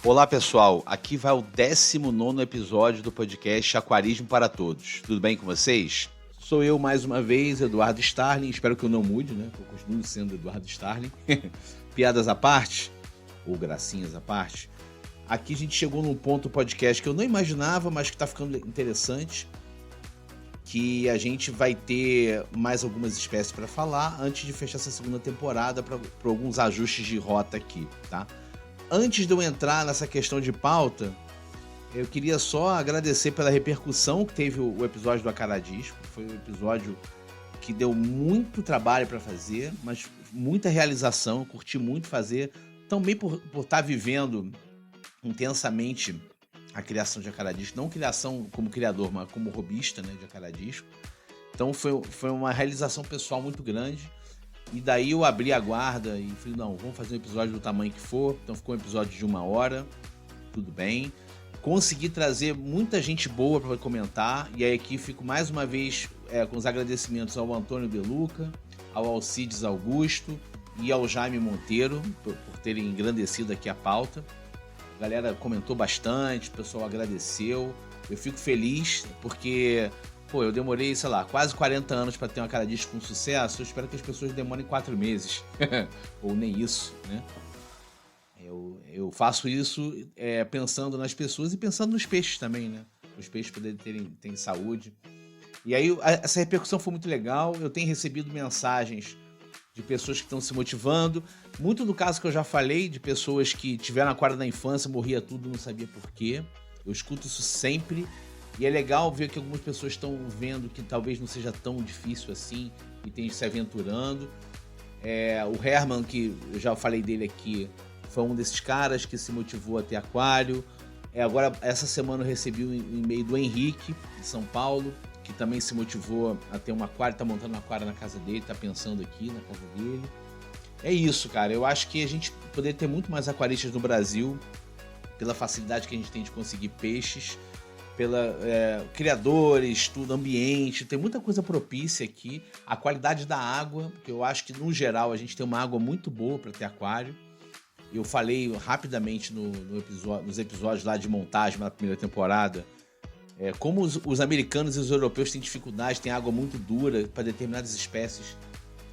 Olá pessoal, aqui vai o 19º episódio do podcast Aquarismo para Todos. Tudo bem com vocês? Sou eu mais uma vez, Eduardo Starling, espero que eu não mude, né? Eu continuo sendo Eduardo Starling. Piadas à parte, ou gracinhas à parte, aqui a gente chegou num ponto do podcast que eu não imaginava, mas que está ficando interessante, que a gente vai ter mais algumas espécies para falar antes de fechar essa segunda temporada para alguns ajustes de rota aqui, tá? Antes de eu entrar nessa questão de pauta, eu queria só agradecer pela repercussão que teve o episódio do Acaradisco. Foi um episódio que deu muito trabalho para fazer, mas muita realização, eu curti muito fazer. Também por estar vivendo intensamente a criação de Acaradisco, não criação como criador, mas como hobbyista, né, de Acaradisco. Então foi uma realização pessoal muito grande. E daí eu abri a guarda e falei, não, vamos fazer um episódio do tamanho que for. Então ficou um episódio de 1 hora, tudo bem. Consegui trazer muita gente boa para comentar. E aí aqui fico mais uma vez com os agradecimentos ao Antônio De Luca, ao Alcides Augusto e ao Jaime Monteiro por terem engrandecido aqui a pauta. A galera comentou bastante, o pessoal agradeceu. Eu fico feliz porque... eu demorei, quase 40 anos para ter uma Acaradisco com sucesso. Eu espero que as pessoas demorem 4 meses. Ou nem isso, né? Eu faço isso pensando nas pessoas e pensando nos peixes também, né? Os peixes poderem terem saúde. E aí, essa repercussão foi muito legal. Eu tenho recebido mensagens de pessoas que estão se motivando. Muito do caso que eu já falei, de pessoas que tiveram aquário na infância, morria tudo, não sabia por quê. Eu escuto isso sempre. E é legal ver que algumas pessoas estão vendo que talvez não seja tão difícil assim e tem se aventurando. O Herman, que eu já falei dele aqui, foi um desses caras que se motivou a ter aquário. Agora, essa semana eu recebi um e-mail do Henrique, de São Paulo, que também se motivou a ter um aquário, está montando um aquário na casa dele, está pensando aqui na casa dele. É isso, cara. Eu acho que a gente poderia ter muito mais aquaristas no Brasil, pela facilidade que a gente tem de conseguir peixes, pela criadores, tudo, ambiente, tem muita coisa propícia aqui. A qualidade da água, porque eu acho que no geral a gente tem uma água muito boa para ter aquário. Eu falei rapidamente nos episódios lá de montagem na primeira temporada, como os americanos e os europeus têm dificuldade, tem água muito dura para determinadas espécies.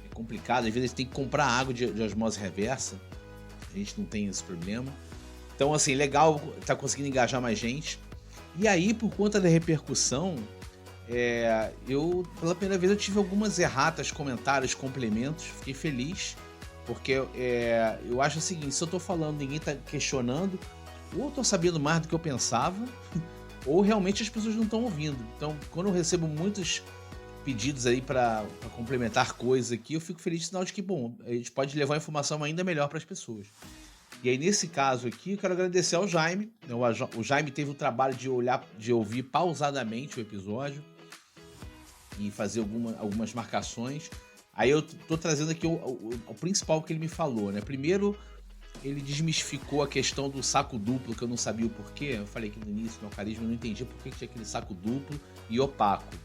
É complicado, às vezes eles têm que comprar água de osmose reversa. A gente não tem esse problema. Então, assim, legal, tá conseguindo engajar mais gente. E aí, por conta da repercussão, eu, pela primeira vez, eu tive algumas erratas, comentários, complementos. Fiquei feliz, porque eu acho o seguinte, se eu tô falando, ninguém tá questionando, ou eu tô sabendo mais do que eu pensava, ou realmente as pessoas não estão ouvindo. Então, quando eu recebo muitos pedidos aí para complementar coisas aqui, eu fico feliz, sinal de que, bom, a gente pode levar a informação ainda melhor para as pessoas. E aí, nesse caso aqui, eu quero agradecer ao Jaime. O Jaime teve o trabalho de ouvir pausadamente o episódio e fazer algumas marcações. Aí eu tô trazendo aqui o principal que ele me falou, né? Primeiro, ele desmistificou a questão do saco duplo, que eu não sabia o porquê. Eu falei aqui no início do aquarismo, eu não entendi por que tinha aquele saco duplo e opaco.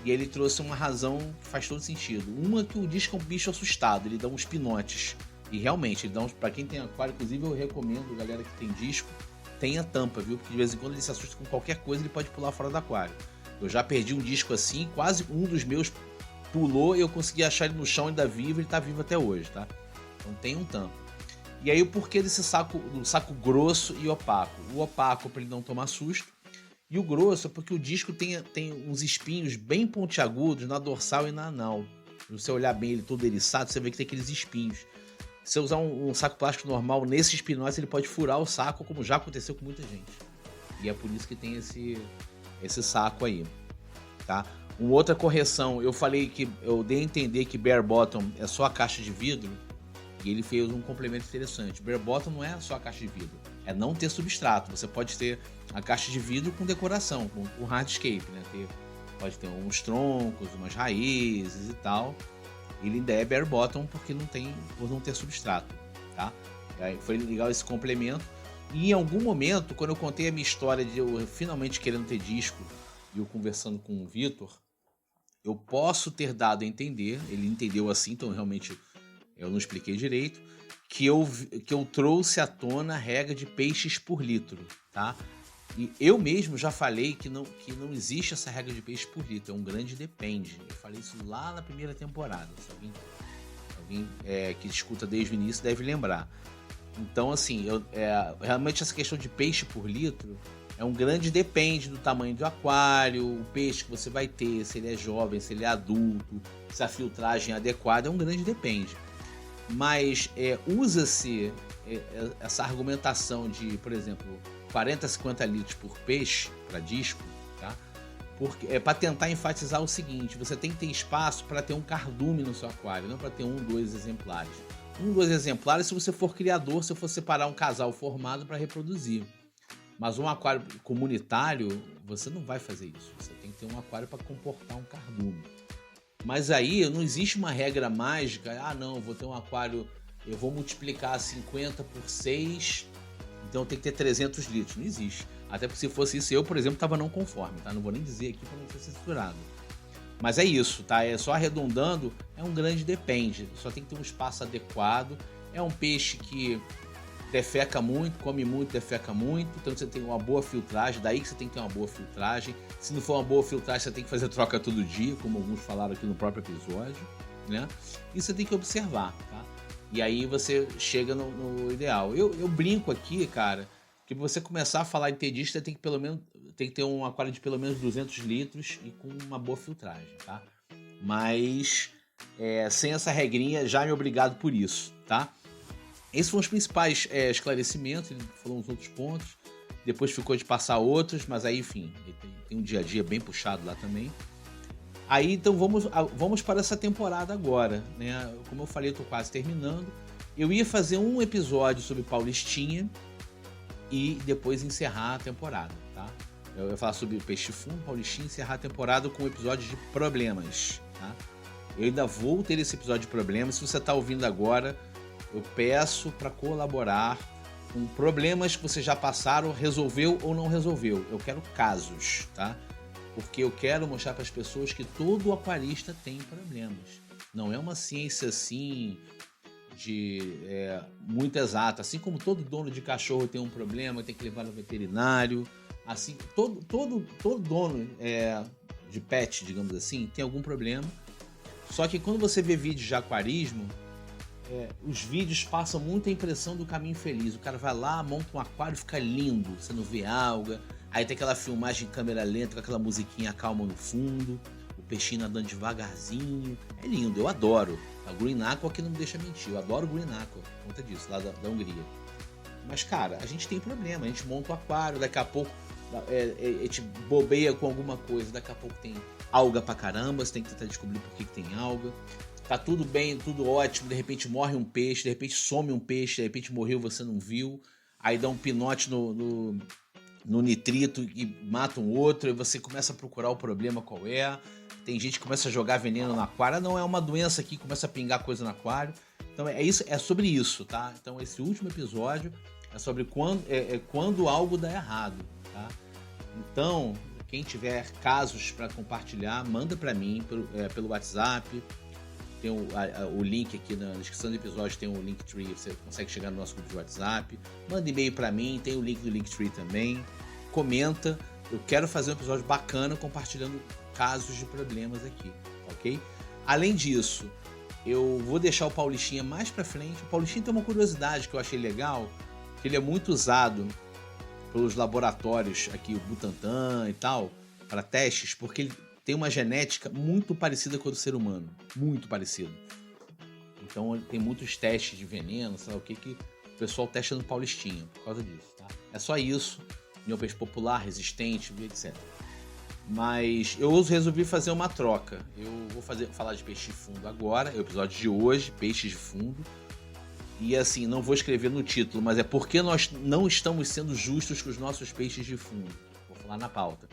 E ele trouxe uma razão que faz todo sentido. Uma que o disco é um bicho assustado, ele dá uns pinotes. E realmente, pra quem tem aquário, inclusive eu recomendo, galera que tem disco, tenha tampa, viu? Porque de vez em quando ele se assusta com qualquer coisa, ele pode pular fora do aquário. Eu já perdi um disco assim, quase um dos meus pulou e eu consegui achar ele no chão ainda vivo, ele tá vivo até hoje, tá? Então tem um tampa. E aí o porquê desse do saco grosso e opaco? O opaco para ele não tomar susto, e o grosso é porque o disco tem uns espinhos bem pontiagudos na dorsal e na anal. Se você olhar bem ele todo eriçado, você vê que tem aqueles espinhos. Se você usar um saco plástico normal nesses pinotes, ele pode furar o saco, como já aconteceu com muita gente. E é por isso que tem esse saco aí, tá? Uma outra correção, eu falei que eu dei a entender que bare bottom é só a caixa de vidro, e ele fez um complemento interessante. Bare bottom não é só a caixa de vidro, é não ter substrato. Você pode ter a caixa de vidro com decoração, com hardscape, né? Pode ter uns troncos, umas raízes e tal. Ele ainda é bare bottom por não ter substrato, tá? Aí foi legal esse complemento. E em algum momento, quando eu contei a minha história de eu finalmente querendo ter disco e eu conversando com o Vitor, eu posso ter dado a entender, ele entendeu assim, então realmente eu não expliquei direito, que eu trouxe à tona a regra de peixes por litro, tá? E eu mesmo já falei que não existe essa regra de peixes por litro, é um grande depende. Eu falei isso lá na primeira temporada, se alguém que escuta desde o início deve lembrar. Então, assim, realmente essa questão de peixe por litro é um grande depende do tamanho do aquário, o peixe que você vai ter, se ele é jovem, se ele é adulto, se a filtragem é adequada, é um grande depende. Mas usa-se essa argumentação de, por exemplo, 40 a 50 litros por peixe para disco, tá? Para tentar enfatizar o seguinte: você tem que ter espaço para ter um cardume no seu aquário, não para ter 1, 2 exemplares. 1, 2 exemplares se você for criador, se for separar um casal formado para reproduzir. Mas um aquário comunitário, você não vai fazer isso. Você tem que ter um aquário para comportar um cardume. Mas aí não existe uma regra mágica. Não, eu vou ter um aquário, eu vou multiplicar 50 por 6, então tem que ter 300 litros. Não existe. Até porque se fosse isso, eu, por exemplo, estava não conforme, tá? Não vou nem dizer aqui para não ser censurado. Mas é isso, tá? Só arredondando, é um grande depende. Só tem que ter um espaço adequado. É um peixe que defeca muito, come muito, defeca muito. Então você tem uma boa filtragem, daí que você tem que ter uma boa filtragem. Se não for uma boa filtragem, você tem que fazer troca todo dia, como alguns falaram aqui no próprio episódio, né? E você tem que observar, tá? E aí você chega no ideal. Eu brinco aqui, cara, que pra você começar a falar em tedista, tem que ter um aquário de pelo menos 200 litros e com uma boa filtragem, tá? Mas sem essa regrinha, já me obrigado por isso, tá? Esses foram os principais esclarecimentos. Ele falou uns outros pontos, depois ficou de passar outros, mas aí, enfim, tem um dia a dia bem puxado lá também. Aí, então, vamos para essa temporada agora, né? Como eu falei, eu tô quase terminando. Eu ia fazer um episódio sobre Paulistinha e depois encerrar a temporada, tá? Eu ia falar sobre Peixe Fundo, Paulistinha, e encerrar a temporada com um episódio de problemas, tá? Eu ainda vou ter esse episódio de problemas. Se você tá ouvindo agora, eu peço para colaborar com problemas que você já passaram, resolveu ou não resolveu. Eu quero casos, tá? Porque eu quero mostrar para as pessoas que todo aquarista tem problemas. Não é uma ciência assim muito exata. Assim como todo dono de cachorro tem um problema, tem que levar no veterinário. Assim, todo dono de pet, digamos assim, tem algum problema. Só que quando você vê vídeos de aquarismo, os vídeos passam muito a impressão do caminho feliz. O cara vai lá, monta um aquário, fica lindo, você não vê alga. Aí tem aquela filmagem em câmera lenta com aquela musiquinha calma no fundo, o peixinho nadando devagarzinho. É lindo, eu adoro. A Green Aqua que não me deixa mentir, eu adoro Green Aqua, por conta disso, lá da Hungria. Mas, cara, a gente tem problema, a gente monta um aquário, daqui a pouco a gente bobeia com alguma coisa, daqui a pouco tem alga pra caramba, você tem que tentar descobrir por que tem alga. Tá tudo bem, tudo ótimo, de repente morre um peixe, de repente some um peixe, de repente morreu, você não viu. Aí dá um pinote no nitrito e mata um outro, e você começa a procurar o problema qual é. Tem gente que começa a jogar veneno no aquário. Não, é uma doença que começa a pingar coisa no aquário. Então é sobre isso, tá? Então esse último episódio é sobre quando algo dá errado, tá? Então, quem tiver casos para compartilhar, manda para mim pelo WhatsApp. Tem o link aqui na descrição do episódio, tem o Linktree, você consegue chegar no nosso grupo de WhatsApp. Manda e-mail para mim, tem o link do Linktree também. Comenta, eu quero fazer um episódio bacana compartilhando casos de problemas aqui, ok? Além disso, eu vou deixar o Paulistinha mais pra frente. O Paulistinha tem uma curiosidade que eu achei legal, que ele é muito usado pelos laboratórios aqui, o Butantan e tal, para testes, porque ele tem uma genética muito parecida com a do ser humano, muito parecida. Então ele tem muitos testes de veneno, sei lá o que o pessoal testa no Paulistinha, por causa disso, tá? É só isso, é um peixe popular, resistente, etc. Mas eu resolvi fazer uma troca. Eu vou falar de peixe de fundo agora, é o episódio de hoje, peixes de fundo. E assim, não vou escrever no título, mas é porque nós não estamos sendo justos com os nossos peixes de fundo. Vou falar na pauta.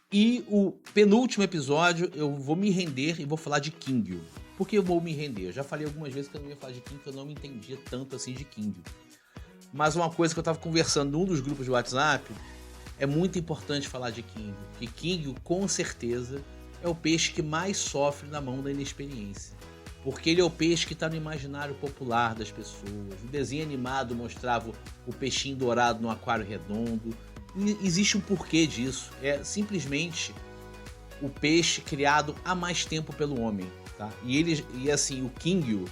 E o penúltimo episódio eu vou me render e vou falar de Kingio. Por que eu vou me render? Eu já falei algumas vezes que eu não ia falar de Kingio, que eu não me entendia tanto assim de Kingio. Mas uma coisa que eu estava conversando num dos grupos de WhatsApp, é muito importante falar de Kingio. Que Kingio, com certeza, é o peixe que mais sofre na mão da inexperiência. porque ele é o peixe que está no imaginário popular das pessoas. O desenho animado mostrava o peixinho dourado no aquário redondo. E existe um porquê disso. É simplesmente o peixe criado há mais tempo pelo homem, tá? E assim, o Kingyo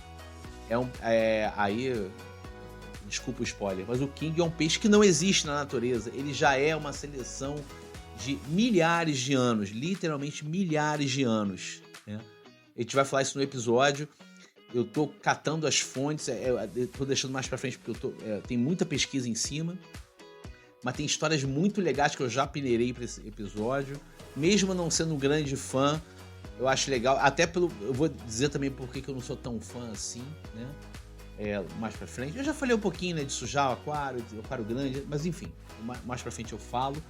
desculpa o spoiler, mas o Kingyo é um peixe que não existe na natureza. Ele já é uma seleção de milhares de anos, literalmente milhares de anos, né? A gente vai falar isso no episódio. Eu tô catando as fontes, tô deixando mais pra frente porque tem muita pesquisa em cima, mas tem histórias muito legais que eu já peneirei pra esse episódio. Mesmo não sendo um grande fã, eu acho legal, eu vou dizer também por que eu não sou tão fã assim, né? Mais pra frente. Eu já falei um pouquinho, né, de sujar o aquário grande, mas enfim, mais pra frente eu falo.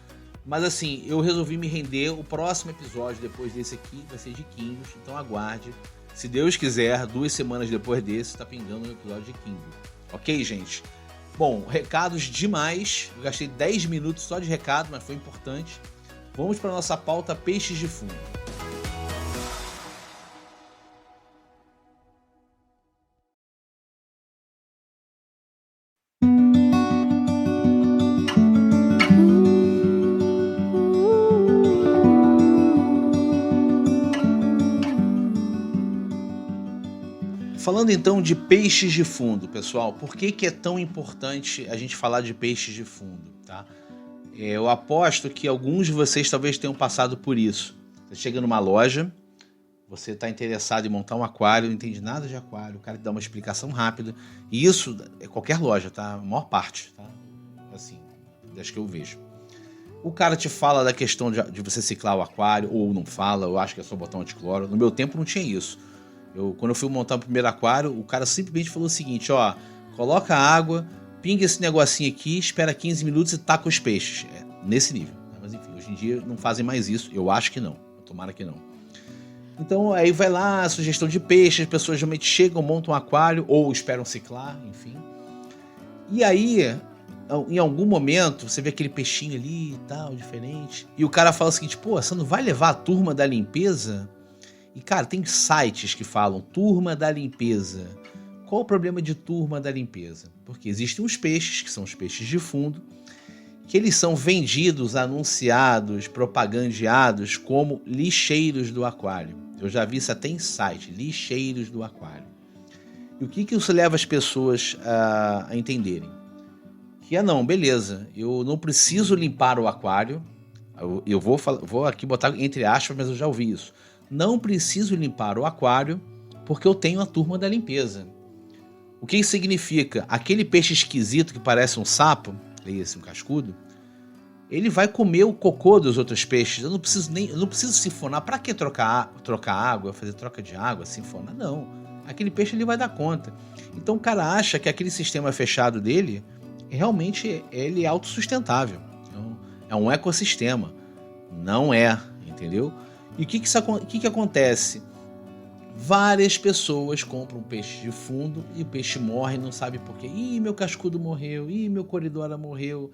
Mas assim, eu resolvi me render. O próximo episódio, depois desse aqui, vai ser de Kingos, então aguarde. Se Deus quiser, 2 semanas depois desse, tá pingando um episódio de Kingos. Ok, gente? Bom, recados demais. Eu gastei 10 minutos só de recado, mas foi importante. Vamos para nossa pauta Peixes de Fundo. Falando então de peixes de fundo, pessoal, por que é tão importante a gente falar de peixes de fundo, tá? Eu aposto que alguns de vocês talvez tenham passado por isso. Você chega numa loja, você está interessado em montar um aquário, não entende nada de aquário, o cara te dá uma explicação rápida. E isso é qualquer loja, tá? A maior parte, tá? Assim, das que eu vejo. O cara te fala da questão de você ciclar o aquário, ou não fala, eu acho que é só botar um anticloro. No meu tempo não tinha isso. Quando eu fui montar o primeiro aquário, o cara simplesmente falou o seguinte, ó, coloca água, pinga esse negocinho aqui, espera 15 minutos e taca os peixes. Nesse nível. Mas enfim, hoje em dia não fazem mais isso, eu acho que não, tomara que não. Então aí vai lá, sugestão de peixes, as pessoas geralmente chegam, montam um aquário, ou esperam ciclar, enfim. E aí, em algum momento, você vê aquele peixinho ali e tal, diferente, e o cara fala o seguinte, pô, você não vai levar a turma da limpeza? E, cara, tem sites que falam turma da limpeza. Qual o problema de turma da limpeza? Porque existem os peixes, que são os peixes de fundo, que eles são vendidos, anunciados, propagandeados como lixeiros do aquário. Eu já vi isso até em site, lixeiros do aquário. E o que isso leva as pessoas a entenderem? Que não, beleza, eu não preciso limpar o aquário, eu vou aqui botar entre aspas, mas eu já ouvi isso. Não preciso limpar o aquário porque eu tenho a turma da limpeza. O que isso significa? Aquele peixe esquisito que parece um sapo, leia-se um cascudo, ele vai comer o cocô dos outros peixes. Eu não preciso sifonar. Para que trocar água, fazer troca de água, sifonar? Não. Aquele peixe ele vai dar conta. Então o cara acha que aquele sistema fechado dele realmente ele é autossustentável. Então, é um ecossistema. Não é, entendeu? E o que acontece? Várias pessoas compram peixe de fundo e o peixe morre e não sabe por quê. Ih, meu cascudo morreu. Ih, meu coridora morreu.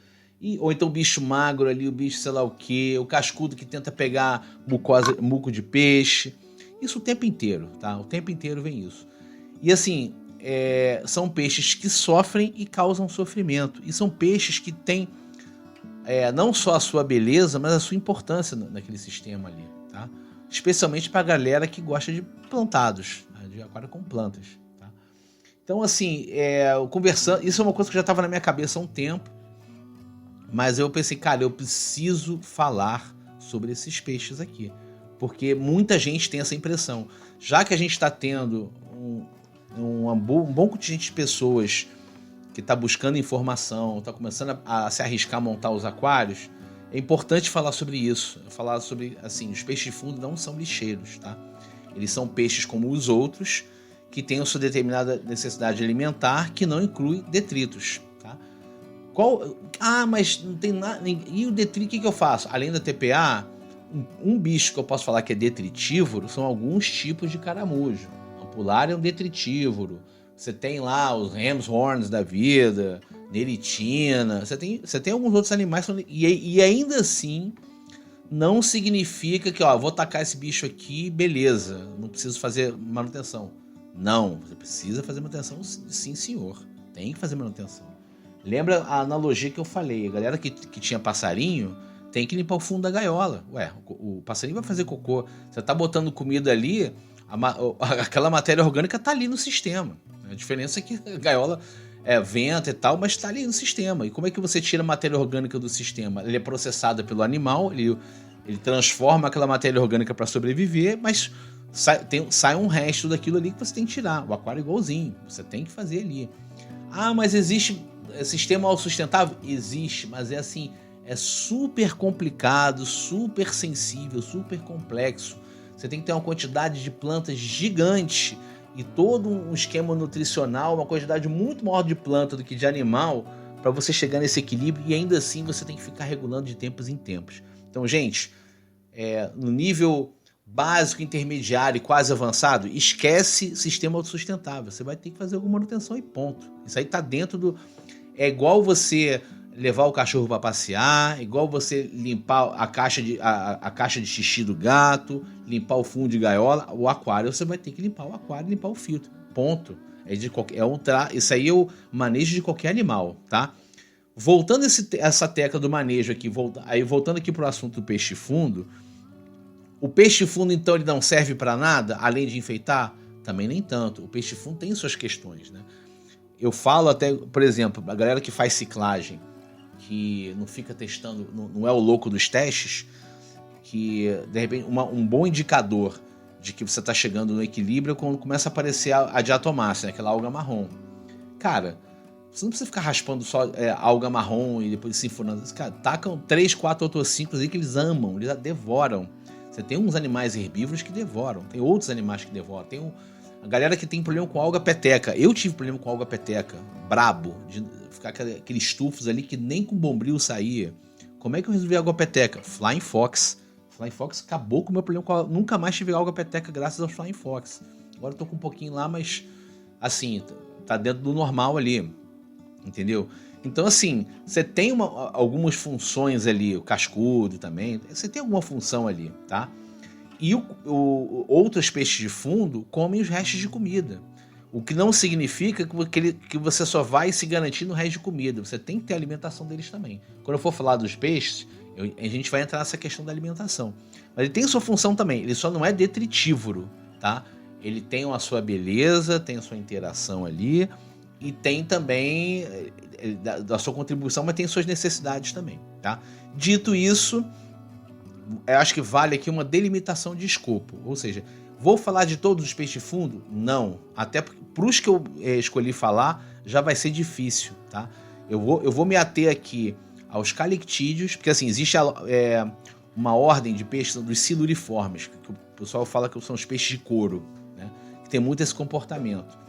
Ou então o bicho magro ali, o bicho sei lá o quê. O cascudo que tenta pegar muco de peixe. Isso o tempo inteiro, tá? O tempo inteiro vem isso. E assim, são peixes que sofrem e causam sofrimento. E são peixes que têm não só a sua beleza, mas a sua importância naquele sistema ali, tá? Especialmente para a galera que gosta de plantados, né? De aquário com plantas, tá? Então, assim, conversando, isso é uma coisa que já estava na minha cabeça há um tempo, mas eu pensei, cara, eu preciso falar sobre esses peixes aqui, porque muita gente tem essa impressão. Já que a gente está tendo um bom contingente de pessoas que está buscando informação, está começando a se arriscar a montar os aquários, é importante falar sobre isso. Falar sobre, assim, os peixes de fundo não são lixeiros, tá? Eles são peixes como os outros, que têm a sua determinada necessidade alimentar, que não inclui detritos, tá? Mas não tem nada... E o detrito, o que eu faço? Além da TPA, um bicho que eu posso falar que é detritívoro são alguns tipos de caramujo. O ampulário é um detritívoro. Você tem lá os ramshorns da vida, neritina, você tem alguns outros animais, e ainda assim não significa que, vou tacar esse bicho aqui, beleza, não preciso fazer manutenção. Não, você precisa fazer manutenção, sim senhor. Tem que fazer manutenção. Lembra a analogia que eu falei? A galera que tinha passarinho tem que limpar o fundo da gaiola. Ué, o passarinho vai fazer cocô. Você tá botando comida ali, aquela matéria orgânica tá ali no sistema. A diferença é que a gaiola venta e tal, mas tá ali no sistema. E como é que você tira a matéria orgânica do sistema? Ele é processado pelo animal, ele transforma aquela matéria orgânica para sobreviver, mas sai um resto daquilo ali que você tem que tirar. O aquário é igualzinho, você tem que fazer ali. Ah, mas existe sistema autossustentável? Existe, mas é assim, é super complicado, super sensível, super complexo. Você tem que ter uma quantidade de plantas gigante e todo um esquema nutricional, uma quantidade muito maior de planta do que de animal para você chegar nesse equilíbrio, e ainda assim você tem que ficar regulando de tempos em tempos. Então, gente, no nível básico, intermediário e quase avançado, esquece sistema autossustentável. Você vai ter que fazer alguma manutenção e ponto. Isso aí tá dentro do... É igual você levar o cachorro para passear, igual você limpar a caixa de xixi do gato, limpar o fundo de gaiola. O aquário, você vai ter que limpar o aquário e limpar o filtro. Ponto. Isso aí é o manejo de qualquer animal, tá? Voltando essa tecla do manejo aqui, voltando aqui pro assunto do peixe fundo, o peixe fundo, então, ele não serve para nada, além de enfeitar? Também nem tanto. O peixe fundo tem suas questões, né? Eu falo até, por exemplo, a galera que faz ciclagem, que não fica testando, não é o louco dos testes, que, de repente, um bom indicador de que você está chegando no equilíbrio é quando começa a aparecer a diatomácea, né? Aquela alga marrom. Cara, você não precisa ficar raspando só alga marrom e depois sinfonando. Cara, tacam 3, 4 otocínclos aí que eles amam, eles devoram. Você tem uns animais herbívoros que devoram, tem outros animais que devoram, tem a galera que tem problema com alga peteca. Eu tive problema com alga peteca, brabo, de ficar aqueles tufos ali que nem com bombril saía. Como é que eu resolvi a alga peteca? Flying Fox. Flying Fox acabou com o meu problema com nunca mais tive alga peteca graças ao Flying Fox. Agora eu tô com um pouquinho lá, mas assim, tá dentro do normal ali, entendeu? Então, assim, você tem algumas funções ali, o cascudo também, você tem alguma função ali, tá? E outros peixes de fundo comem os restos de comida. O que não significa que você só vai se garantir no resto de comida. Você tem que ter a alimentação deles também. Quando eu for falar dos peixes, a gente vai entrar nessa questão da alimentação. Mas ele tem sua função também, ele só não é detritívoro, tá? Ele tem a sua beleza, tem a sua interação ali, e tem também da sua contribuição, mas tem suas necessidades também, tá? Dito isso, eu acho que vale aqui uma delimitação de escopo, ou seja, vou falar de todos os peixes de fundo? Não, até para os que eu escolhi falar, já vai ser difícil, tá? Eu vou me ater aqui aos calictídeos, porque assim, existe uma ordem de peixes dos siluriformes, que o pessoal fala que são os peixes de couro, né? Que tem muito esse comportamento.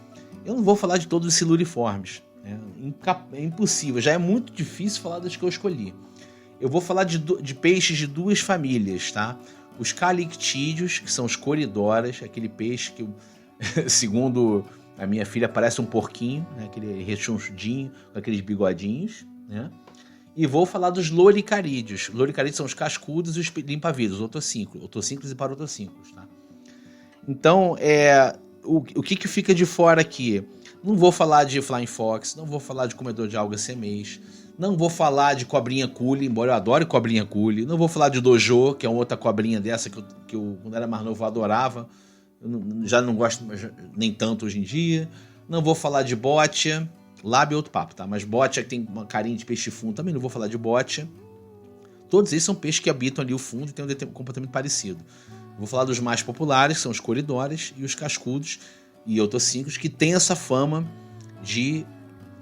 Eu não vou falar de todos os siluriformes, né? É impossível, já é muito difícil falar das que eu escolhi. Eu vou falar de peixes de duas famílias, tá? Os calictídeos, que são os coridoras, aquele peixe que, segundo a minha filha, parece um porquinho, né? Aquele rechonchudinho, com aqueles bigodinhos, né? E vou falar dos loricarídeos. Os loricarídeos são os cascudos e os limpa-vidros, otossínclos e parotossínclos, tá? Então, o que fica de fora aqui? Não vou falar de Flying Fox, não vou falar de comedor de algas semês, não vou falar de cobrinha cule, embora eu adore cobrinha cule, não vou falar de dojo, que é uma outra cobrinha dessa que eu quando era mais novo, eu adorava, já não gosto nem tanto hoje em dia. Não vou falar de botia, lábio é outro papo, tá? Mas botia que tem uma carinha de peixe fundo, também não vou falar de botia. Todos eles são peixes que habitam ali o fundo e têm um comportamento parecido. Vou falar dos mais populares, que são os coridores e os cascudos e otossínclos, que tem essa fama de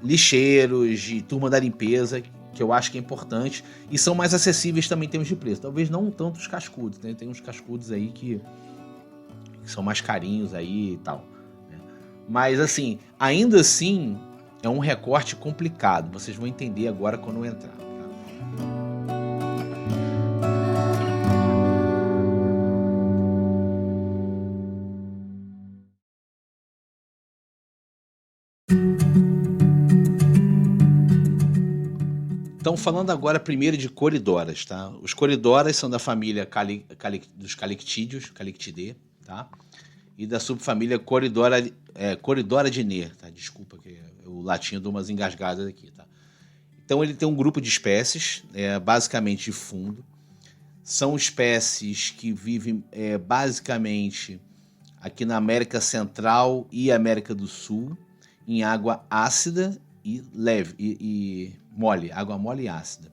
lixeiros, de turma da limpeza, que eu acho que é importante, e são mais acessíveis também em termos de preço. Talvez não tanto os cascudos, né? Tem uns cascudos aí que são mais carinhos aí e tal, né? Mas assim, ainda assim, é um recorte complicado. Vocês vão entender agora quando eu entrar. Então, falando agora primeiro de coridoras, tá? Os coridoras são da família dos calictídeos, Calictidae, tá? E da subfamília Coridora diner, tá? Desculpa, que o latim eu dou umas engasgadas aqui, tá? Então ele tem um grupo de espécies, basicamente de fundo. São espécies que vivem basicamente aqui na América Central e América do Sul, em água ácida e leve, e mole, água mole e ácida.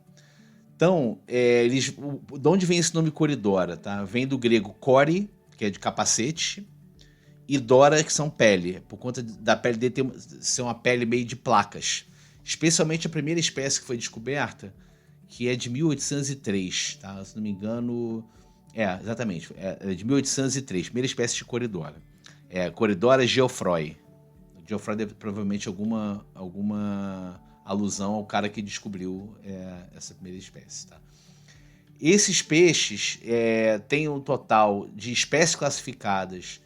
Então, de onde vem esse nome coridora? Tá? Vem do grego core, que é de capacete, e dora, que são pele, por conta da pele dele ser uma pele meio de placas. Especialmente a primeira espécie que foi descoberta, que é de 1803, tá? Se não me engano... exatamente, é de 1803, primeira espécie de coridora. Coridora geoffroy. Geoffroy deve provavelmente alguma alusão ao cara que descobriu essa primeira espécie, tá? Esses peixes têm um total de espécies classificadas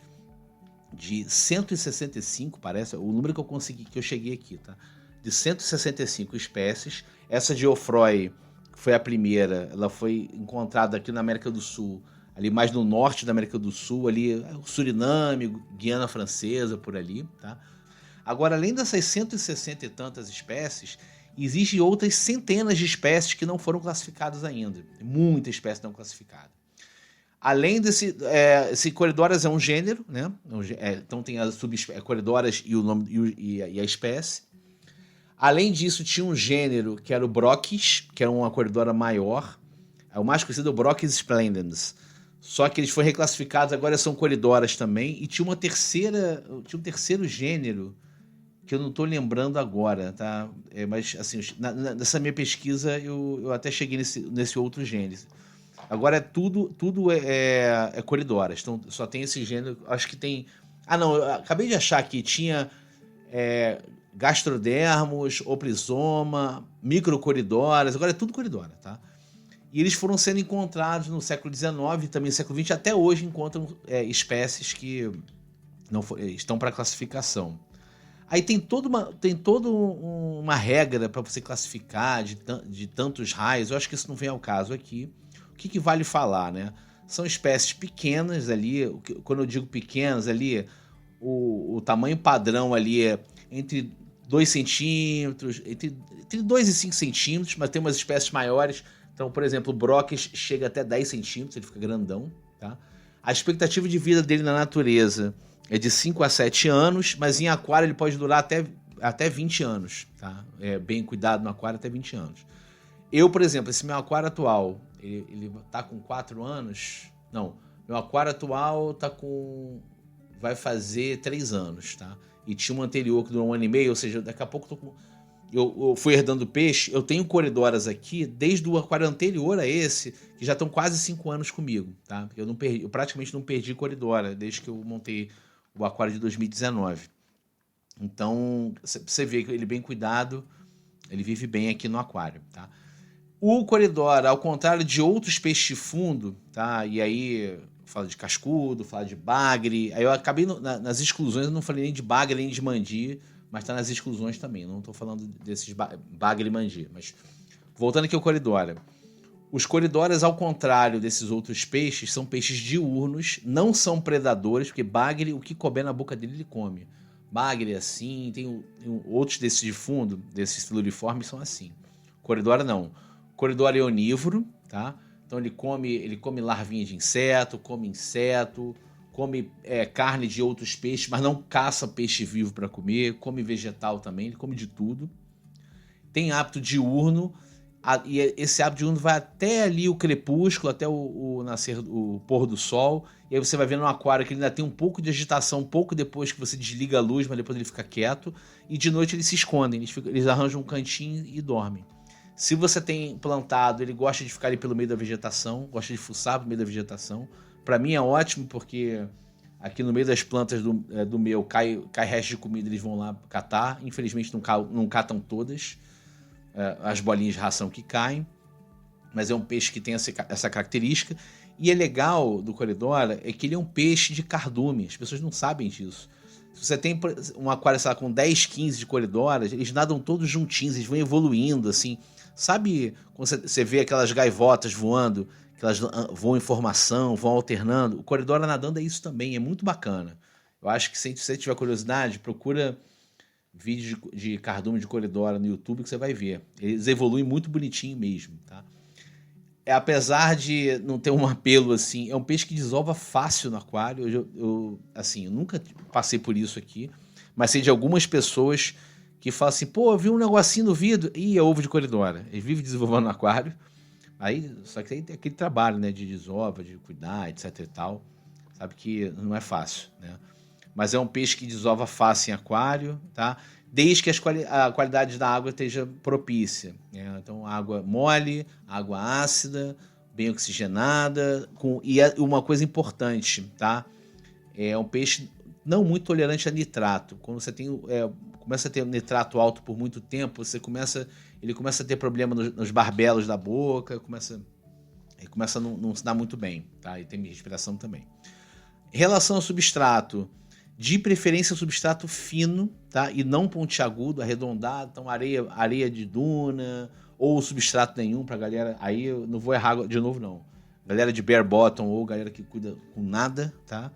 de 165, parece, o número que eu cheguei aqui, tá? De 165 espécies. Essa Geoffroy foi a primeira, ela foi encontrada aqui na América do Sul, ali mais no norte da América do Sul, ali Suriname, Guiana Francesa, por ali, tá? Agora, além dessas 160 e tantas espécies, existem outras centenas de espécies que não foram classificadas ainda. Muita espécie não classificada. Além desse... Corydoras é um gênero, né? Então tem as Corydoras e o nome e a espécie. Além disso, tinha um gênero que era o Brochis, que era uma coridora maior. O mais conhecido é o Brochis splendens. Só que eles foram reclassificados, agora são coridoras também. E tinha um terceiro gênero que eu não estou lembrando agora, tá? Mas, assim, nessa minha pesquisa, eu até cheguei nesse outro gênero. Agora, tudo é coridoras. Então, só tem esse gênero. Acho que tem... não, eu acabei de achar que tinha... gastrodermos, oprizoma, microcoridoras, agora é tudo coridora, tá? E eles foram sendo encontrados no século XIX e também no século XX, até hoje encontram espécies que não estão para classificação. Aí tem toda uma regra para você classificar de tantos raios, eu acho que isso não vem ao caso aqui. O que vale falar, né? São espécies pequenas ali, quando eu digo pequenas ali, o tamanho padrão ali é entre 2 centímetros, entre 2 e 5 centímetros, mas tem umas espécies maiores. Então, por exemplo, o Brochis chega até 10 centímetros, ele fica grandão, tá? A expectativa de vida dele na natureza é de 5 a 7 anos, mas em aquário ele pode durar até 20 anos, tá? Bem cuidado no aquário, até 20 anos. Eu, por exemplo, esse meu aquário atual, ele tá com 4 anos... Não, meu aquário atual vai fazer 3 anos, tá? E tinha um anterior que durou 1 ano e meio, ou seja, daqui a pouco eu fui herdando peixe. Eu tenho coridoras aqui desde o aquário anterior a esse, que já estão quase 5 anos comigo, tá? Eu praticamente não perdi coridora desde que eu montei o aquário de 2019. Então, você vê que ele bem cuidado, ele vive bem aqui no aquário, tá? O coridora, ao contrário de outros peixes de fundo, tá? E aí... fala de cascudo, fala de bagre. Aí eu acabei nas exclusões, eu não falei nem de bagre nem de mandi, mas tá nas exclusões também. Não tô falando desses bagre e mandi. Mas voltando aqui ao coridora. Os coridoras, ao contrário desses outros peixes, são peixes diurnos, não são predadores, porque bagre, o que couber na boca dele, ele come. Bagre é assim, tem outros desses de fundo, desses filuriformes, são assim. Coridora não. Coridora é onívoro, tá? Então ele come larvinha de inseto, come carne de outros peixes, mas não caça peixe vivo para comer, come vegetal também, ele come de tudo. Tem hábito diurno, e esse hábito diurno vai até ali o crepúsculo, até o nascer, o pôr do sol, e aí você vai ver no aquário que ele ainda tem um pouco de agitação, um pouco depois que você desliga a luz, mas depois ele fica quieto, e de noite eles se escondem, eles arranjam um cantinho e dormem. Se você tem plantado, ele gosta de ficar ali pelo meio da vegetação, gosta de fuçar pelo meio da vegetação. Para mim é ótimo, porque aqui no meio das plantas do meu cai resto de comida, eles vão lá catar. Infelizmente não catam todas as bolinhas de ração que caem, mas é um peixe que tem essa característica. E é legal do coridora é que ele é um peixe de cardume, as pessoas não sabem disso. Se você tem um aquário, sei lá, com 10, 15 de coridoras, eles nadam todos juntinhos, eles vão evoluindo, assim. Sabe quando você vê aquelas gaivotas voando, que elas voam em formação, vão alternando? O coridora nadando é isso também, é muito bacana. Eu acho que se você tiver curiosidade, procura vídeos de cardume de coridora no YouTube que você vai ver. Eles evoluem muito bonitinho mesmo, tá? Apesar de não ter um apelo assim, é um peixe que desova fácil no aquário. Eu nunca passei por isso aqui, mas sei de algumas pessoas que falam assim, pô, eu vi um negocinho no vidro, e é ovo de coridora. Eles vivem desenvolvendo no aquário. Aí, só que aí tem aquele trabalho, né, de desova, de cuidar, etc e tal. Sabe que não é fácil, né? Mas é um peixe que desova fácil em aquário, tá? Desde que a qualidade da água esteja propícia, né? Então, água mole, água ácida, bem oxigenada, e uma coisa importante, tá? É um peixe não muito tolerante a nitrato. Quando você começa a ter nitrato alto por muito tempo, ele começa a ter problema nos barbelos da boca, ele começa a não se dar muito bem, tá? E tem respiração também. Em relação ao substrato, de preferência substrato fino, tá? E não pontiagudo, arredondado. Então areia de duna ou substrato nenhum pra galera. Aí eu não vou errar de novo, não. Galera de bare bottom ou galera que cuida com nada, tá?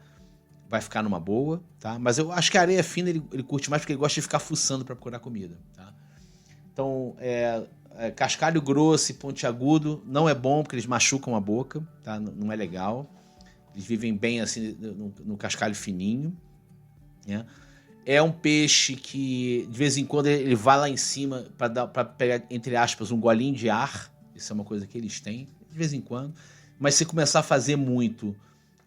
Vai ficar numa boa, tá? Mas eu acho que a areia fina ele curte mais porque ele gosta de ficar fuçando pra procurar comida, tá? Então, cascalho grosso e pontiagudo não é bom porque eles machucam a boca, tá? Não é legal. Eles vivem bem assim no cascalho fininho, né? É um peixe que de vez em quando ele vai lá em cima para pegar, entre aspas, um golinho de ar. Isso é uma coisa que eles têm de vez em quando. Mas se começar a fazer muito,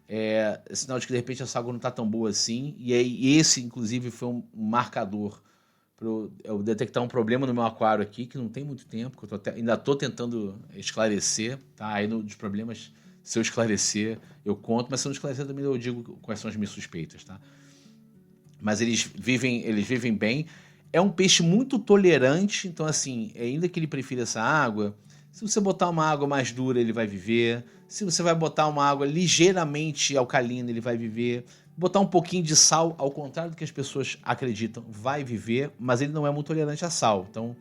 é sinal de que de repente essa água não está tão boa assim. E aí esse, inclusive, foi um marcador para eu detectar um problema no meu aquário aqui, que não tem muito tempo, que eu ainda estou tentando esclarecer, tá? Aí dos problemas, se eu esclarecer, eu conto, mas se eu não esclarecer também eu digo quais são as minhas suspeitas, tá? Mas eles vivem bem. É um peixe muito tolerante, então assim, ainda que ele prefira essa água, se você botar uma água mais dura, ele vai viver. Se você vai botar uma água ligeiramente alcalina, ele vai viver. Botar um pouquinho de sal, ao contrário do que as pessoas acreditam, vai viver, mas ele não é muito tolerante a sal. Então,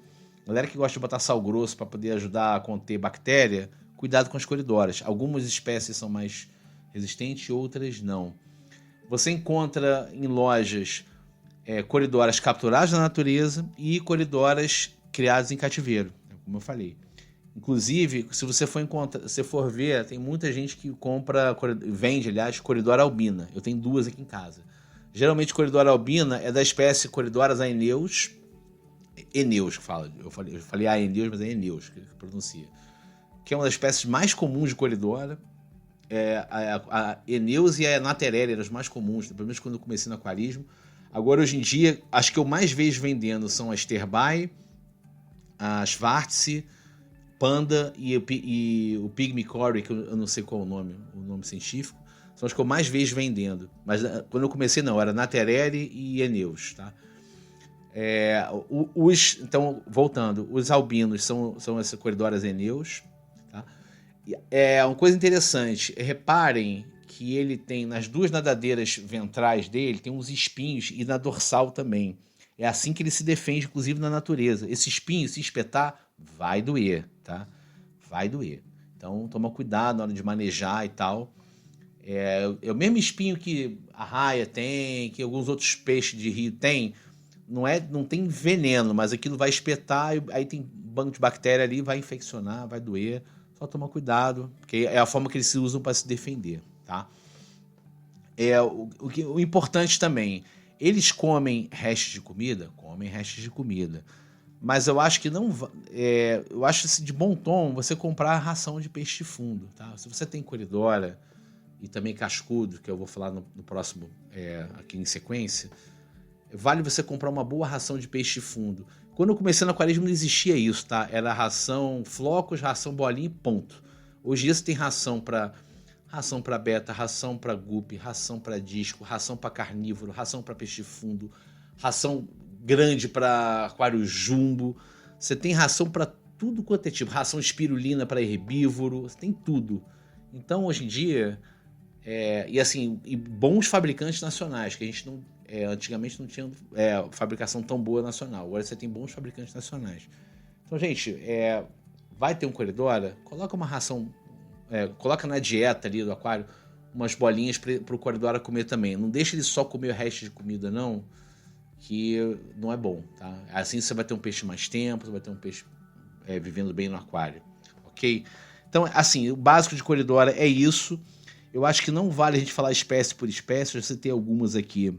galera que gosta de botar sal grosso para poder ajudar a conter bactéria, cuidado com as coridoras. Algumas espécies são mais resistentes, outras não. Você encontra em lojas coridoras capturadas na natureza e coridoras criadas em cativeiro, como eu falei. Inclusive, se você for ver, tem muita gente que vende, aliás, coridora albina. Eu tenho 2 aqui em casa. Geralmente, coridora albina é da espécie Corydoras aeneus. Eneus que fala. Eu falei aeneus, mas é eneus que pronuncia. Que é uma das espécies mais comuns de coridora. A Eneus e a Naterere eram as mais comuns, pelo menos quando eu comecei no aquarismo. Agora, hoje em dia, as que eu mais vejo vendendo são a Sterbai, a Schwartz, Panda e o Pygmy Cory, que eu não sei qual é o nome científico. São as que eu mais vejo vendendo. Mas quando eu comecei, não, era Naterere e Eneus, tá? Então, voltando, os albinos são essas coridoras Eneus. Uma coisa interessante, reparem que ele tem nas 2 nadadeiras ventrais dele, tem uns espinhos e na dorsal também. É assim que ele se defende, inclusive na natureza. Esse espinho, se espetar, vai doer, tá? Vai doer. Então, toma cuidado na hora de manejar e tal. É o mesmo espinho que a raia tem, que alguns outros peixes de rio têm. Não tem veneno, mas aquilo vai espetar, aí tem banco de bactéria ali, vai infeccionar, vai doer. Só tomar cuidado, porque é a forma que eles se usam para se defender, tá? O importante também, eles comem restos de comida? Comem restos de comida. Mas eu acho que eu acho de bom tom você comprar a ração de peixe de fundo, tá? Se você tem coridora e também cascudo, que eu vou falar no próximo aqui em sequência, vale você comprar uma boa ração de peixe de fundo. Quando eu comecei no aquarismo não existia isso, tá? Era ração flocos, ração bolinha e ponto. Hoje em dia você tem ração para beta, ração para guppy, ração para disco, ração para carnívoro, ração para peixe fundo, ração grande para aquário jumbo. Você tem ração para tudo quanto é tipo. Ração espirulina para herbívoro, você tem tudo. Então hoje em dia, e bons fabricantes nacionais, que a gente não... antigamente não tinha fabricação tão boa nacional. Agora você tem bons fabricantes nacionais. Então, gente, vai ter um coridora, coloca uma ração, coloca na dieta ali do aquário umas bolinhas pro Coridora comer também. Não deixa ele só comer o resto de comida, não, que não é bom, tá? Assim você vai ter um peixe mais tempo, você vai ter um peixe vivendo bem no aquário, ok? Então, assim, o básico de Coridora é isso. Eu acho que não vale a gente falar espécie por espécie, eu citei algumas aqui,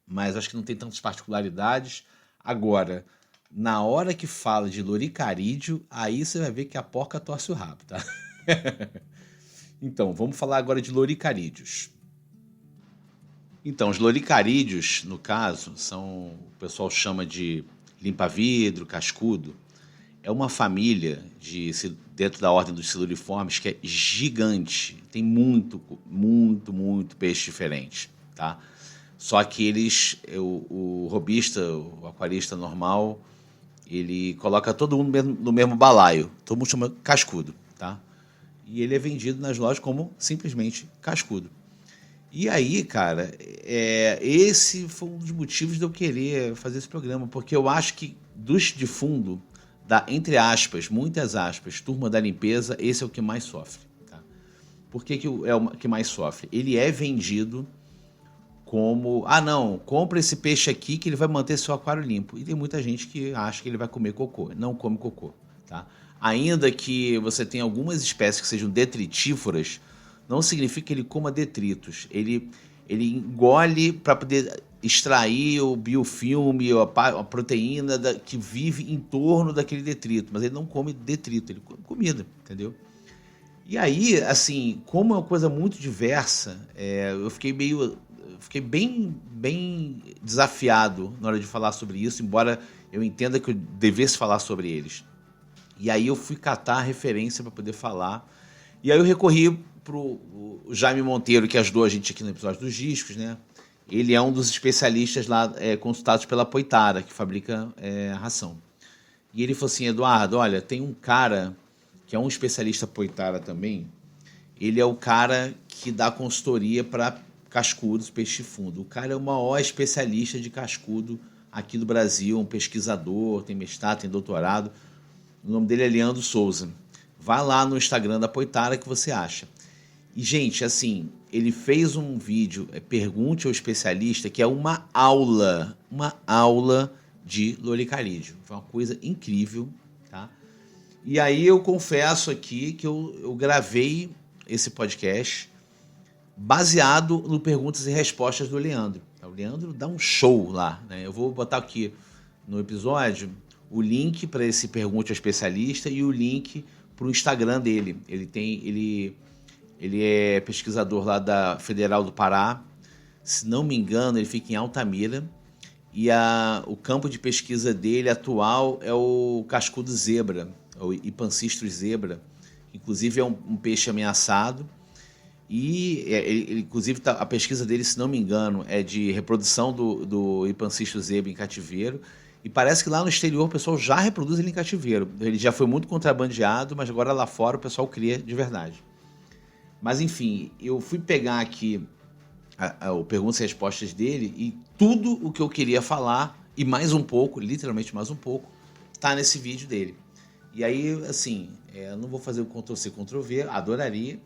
mas acho que não tem tantas particularidades. Agora, na hora que fala de loricarídeo, aí você vai ver que a porca torce o rabo, tá? Então, vamos falar agora de loricarídeos. Então, os loricarídeos, no caso, o pessoal chama de limpa-vidro, cascudo. É uma família dentro da ordem dos siluriformes que é gigante. Tem muito, muito, muito peixe diferente, tá? Só que o robista, o aquarista normal, ele coloca todo mundo no mesmo balaio. Todo mundo chama cascudo, tá? E ele é vendido nas lojas como simplesmente cascudo. E aí, cara, esse foi um dos motivos de eu querer fazer esse programa, porque eu acho que dos de fundo, entre aspas, muitas aspas, turma da limpeza, esse é o que mais sofre. Tá? Por que é o que mais sofre? Ele é vendido como, não, compra esse peixe aqui que ele vai manter seu aquário limpo. E tem muita gente que acha que ele vai comer cocô. Não come cocô, tá? Ainda que você tenha algumas espécies que sejam detritívoras, não significa que ele coma detritos. Ele engole para poder extrair o biofilme, a proteína que vive em torno daquele detrito. Mas ele não come detrito, ele come comida, entendeu? E aí, assim, como é uma coisa muito diversa, eu fiquei bem desafiado na hora de falar sobre isso, embora eu entenda que eu devesse falar sobre eles. E aí eu fui catar a referência para poder falar. E aí eu recorri pro Jaime Monteiro, que ajudou a gente aqui no episódio dos discos, né? Ele é um dos especialistas lá consultados pela Poitara, que fabrica ração. E ele falou assim, Eduardo, olha, tem um cara que é um especialista Poitara também. Ele é o cara que dá consultoria para cascudos, peixe fundo. O cara é o maior especialista de cascudo aqui do Brasil, um pesquisador, tem mestrado, tem doutorado. O nome dele é Leandro Souza. Vai lá no Instagram da Poitara que você acha. E, gente, assim, ele fez um vídeo, Pergunte ao Especialista, que é uma aula de loricarídeo. Foi uma coisa incrível, tá? E aí eu confesso aqui que eu gravei esse podcast baseado no perguntas e respostas do Leandro. O Leandro dá um show lá, né? Eu vou botar aqui no episódio o link para esse Pergunte ao Especialista e o link para o Instagram dele. Ele é pesquisador lá da Federal do Pará. Se não me engano, ele fica em Altamira. E o campo de pesquisa dele atual é o cascudo zebra, o Ipancistros zebra. Inclusive é um peixe ameaçado. E, inclusive, a pesquisa dele, se não me engano, é de reprodução do Ipancistros zebra em cativeiro. E parece que lá no exterior o pessoal já reproduz ele em cativeiro. Ele já foi muito contrabandeado, mas agora lá fora o pessoal cria de verdade. Mas, enfim, eu fui pegar aqui o perguntas e respostas dele e tudo o que eu queria falar, e mais um pouco, literalmente mais um pouco, tá nesse vídeo dele. E aí, assim, eu não vou fazer o Ctrl-C, Ctrl-V, adoraria,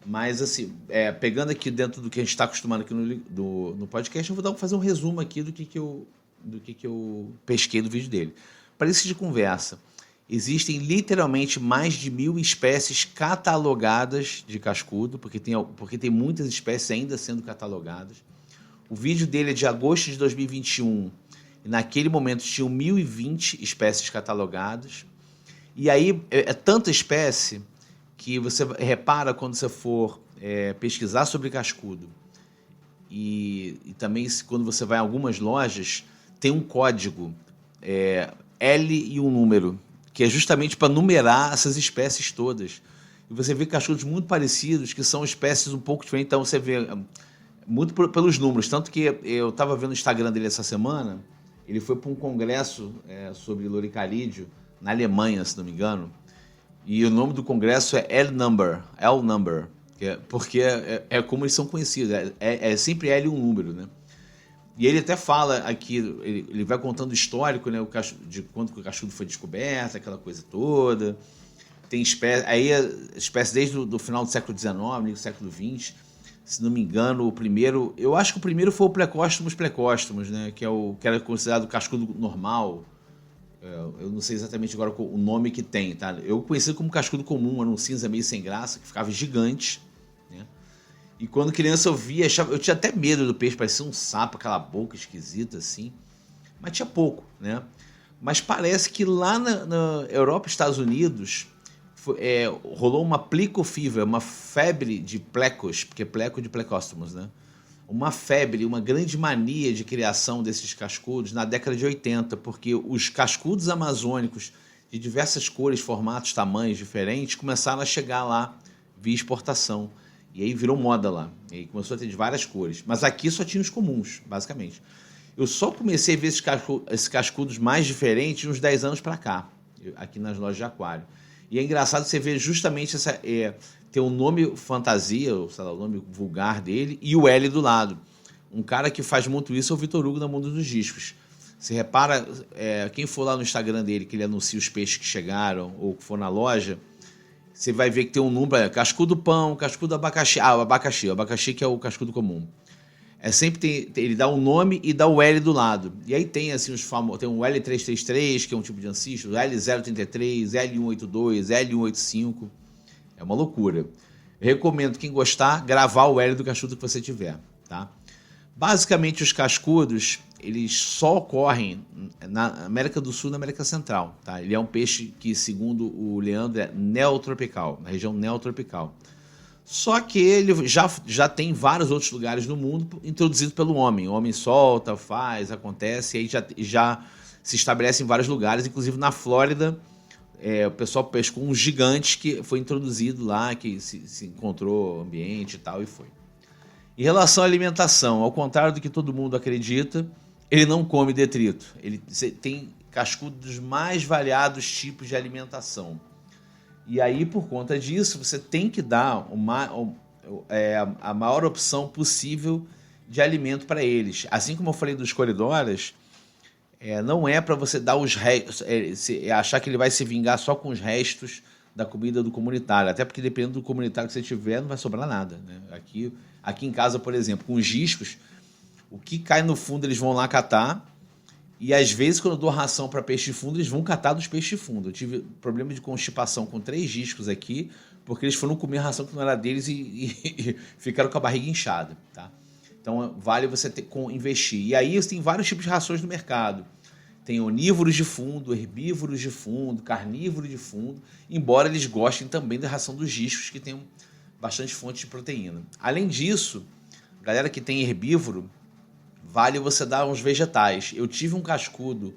mas, assim, pegando aqui dentro do que a gente está acostumado aqui no podcast, eu vou fazer um resumo aqui do que eu pesquei do vídeo dele. Para isso de conversa, existem literalmente mais de 1.000 espécies catalogadas de cascudo, porque tem muitas espécies ainda sendo catalogadas. O vídeo dele é de agosto de 2021, e naquele momento tinham 1.020 espécies catalogadas. E aí é tanta espécie que você repara quando você for pesquisar sobre cascudo. E também quando você vai em algumas lojas, tem um código L e um número, que é justamente para numerar essas espécies todas. E você vê cascudos muito parecidos, que são espécies um pouco diferentes. Então você vê muito pelos números. Tanto que eu estava vendo o Instagram dele essa semana, ele foi para um congresso sobre loricarídeo na Alemanha, se não me engano. E o nome do congresso é L-Number, porque é como eles são conhecidos. É sempre L e um número, né? E ele até fala aqui, ele vai contando o histórico, né, de quando o cascudo foi descoberto, aquela coisa toda. tem espécie, aí espécie desde o final do século XIX, do século XX, se não me engano, o primeiro... Eu acho que o primeiro foi o Plecóstomos, né? Que era considerado o cascudo normal. Eu não sei exatamente agora o nome que tem, tá? Eu conheci como cascudo comum, era um cinza meio sem graça, que ficava gigante, né? E quando criança eu via, eu tinha até medo do peixe, parecia um sapo, aquela boca esquisita assim. Mas tinha pouco, né? Mas parece que lá na Europa e Estados Unidos rolou uma plecofever, uma febre de plecos, porque pleco de Plecóstomos, né? Uma febre, uma grande mania de criação desses cascudos na década de 80, porque os cascudos amazônicos de diversas cores, formatos, tamanhos diferentes começaram a chegar lá via exportação. E aí virou moda lá. E aí começou a ter de várias cores. Mas aqui só tinha os comuns, basicamente. Eu só comecei a ver esses cascudos mais diferentes uns 10 anos para cá, aqui nas lojas de aquário. E é engraçado você ver justamente tem um nome fantasia, ou sei lá, o nome vulgar dele, e o L do lado. Um cara que faz muito isso é o Vitor Hugo da Mundo dos Discos. Você repara, quem for lá no Instagram dele, que ele anuncia os peixes que chegaram, ou que for na loja, você vai ver que tem um número, cascudo pão, cascudo abacaxi. O abacaxi que é o cascudo comum. Sempre ele dá um nome e dá o L do lado. E aí tem assim os famosos, tem o L333, que é um tipo de ancisto, L033, L182, L185. É uma loucura. Eu recomendo, quem gostar, gravar o L do cascudo que você tiver, tá? Basicamente, os cascudos, eles só ocorrem na América do Sul e na América Central, tá? Ele é um peixe que, segundo o Leandro, é neotropical, na região neotropical. Só que ele já tem vários outros lugares no mundo introduzido pelo homem. O homem solta, faz, acontece, e aí já se estabelece em vários lugares, inclusive na Flórida. O pessoal pescou um gigante que foi introduzido lá, que se encontrou ambiente e tal, e foi. Em relação à alimentação, ao contrário do que todo mundo acredita, ele não come detrito. Ele tem cascudo dos mais variados tipos de alimentação. E aí, por conta disso, você tem que dar a maior opção possível de alimento para eles. Assim como eu falei dos coridoras, não é para você dar os restos, achar que ele vai se vingar só com os restos da comida do comunitário. Até porque, dependendo do comunitário que você tiver, não vai sobrar nada, né? Aqui em casa, por exemplo, com os discos, o que cai no fundo eles vão lá catar. E às vezes, quando eu dou ração para peixe de fundo, eles vão catar dos peixes de fundo. Eu tive problema de constipação com 3 discos aqui, porque eles foram comer ração que não era deles e ficaram com a barriga inchada, tá? Então, vale você investir. E aí, você tem vários tipos de rações no mercado. Tem onívoros de fundo, herbívoros de fundo, carnívoros de fundo, embora eles gostem também da ração dos discos, que tem bastante fonte de proteína. Além disso, galera que tem herbívoro, vale você dar uns vegetais. Eu tive um cascudo,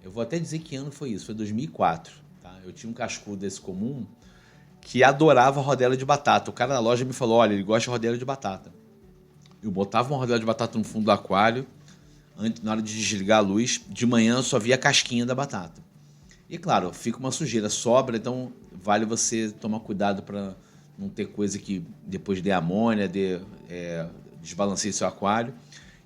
eu vou até dizer que ano foi isso, foi 2004. Tá? Eu tinha um cascudo desse comum que adorava rodela de batata. O cara da loja me falou, olha, ele gosta de rodela de batata. Eu botava uma rodela de batata no fundo do aquário, na hora de desligar a luz, de manhã eu só via a casquinha da batata. E claro, fica uma sujeira, sobra, então vale você tomar cuidado para não ter coisa que depois dê amônia, desbalanceie seu aquário.